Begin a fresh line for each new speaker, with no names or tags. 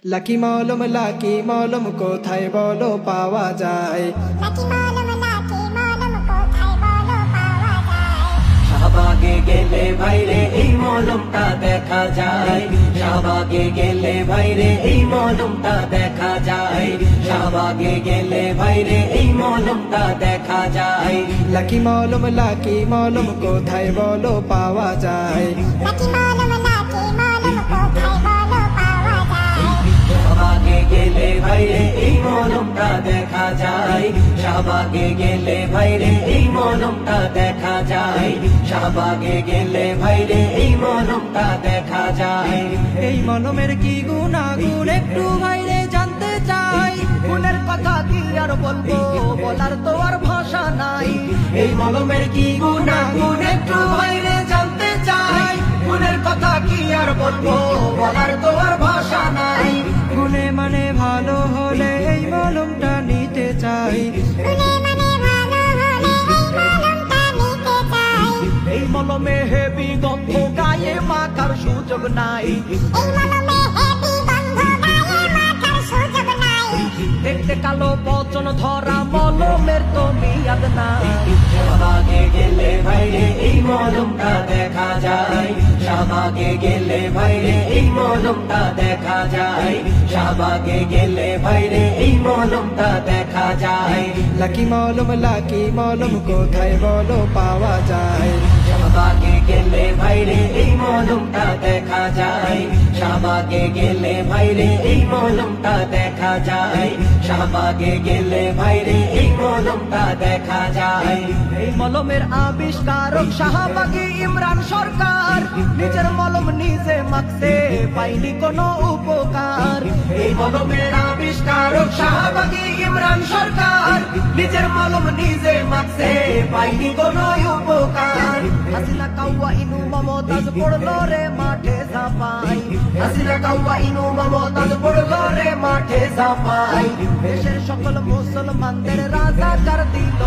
Lucky মলম কোথায় বলো পাওয়া যায়।
শাহবাগে গেলে ভাইরে এই মলমটা দেখা যায়। শাহবাগে গেলে ভাইরে এই মলমটা দেখা যায়। শাহবাগে গেলে ভাইরে এই মলমটা দেখা যায়।
লাকি মলম কোথায় বলো পাওয়া যায়।
শাহবাগে গেলে ভাইরে এই মলমটা দেখা যায়। শাহবাগে গেলে ভাইরে এই মলমটা দেখা যায়। শাহবাগে গেলে ভাইরে এই মলমটা দেখা যায়।
এই মলমের কি গুণাগুণ একটু ভাইরে জানতে চাই।
গুণের কথা কি আর বলবো, বলার তো আর ভাষা নাই।
এই মলমের কি গুণাগুণ একটু ভাইরে জানতে চাই। গুণের কথা কি আর বলবো, বলার তো আর ভাষা নাই।
গুণে মানে ভালো হলে এই মলমটা নিতে চাই।
এই মলমে হেবি গন্ধ, গায়ে মাখার সুযোগ নাই। দেখতে কালো বচন ধরা মলমের তো মিয়াদ নাই।
শাহবাগে গেলে ভাইরে এই মলমটা দেখা যায়। শাহবাগে গেলে ভাইরে এই মলমটা দেখা যায়। শাহবাগে গেলে ভাইরে এই মলমটা দেখা যায়।
লাকি মলম কোথায় বলো পাওয়া যায়।
শাহবাগে গেলে ভাইরে এই মলমটা দেখা যায়। শাহবাগে গেলে ভাইরে এই মলমটা দেখা যায়। শাহবাগে গেলে ভাইরে এই মলমটা দেখা যায়।
এই মলমের আবিষ্কারক শাহবাগী ইমরান সরকার। নিজের মলম নিজে মাখতে পাইনি কোনো উপকার।
এই মলমের আবিষ্কারক শাহবাগী ইমরান সরকার। নিজের মলম নিজে মাখতে পাইনি কোনো উপকার।
হাসিনা কাউয়া ইনু মমতাজ পড়লো রে মাঠে ঝাঁপাই।
হাসিনা কাউয়া ইনু মমতাজ পড়লো রে মাঠে ঝাঁপাই।
দেশের সকল মুসলমানদের রাজাকার দিল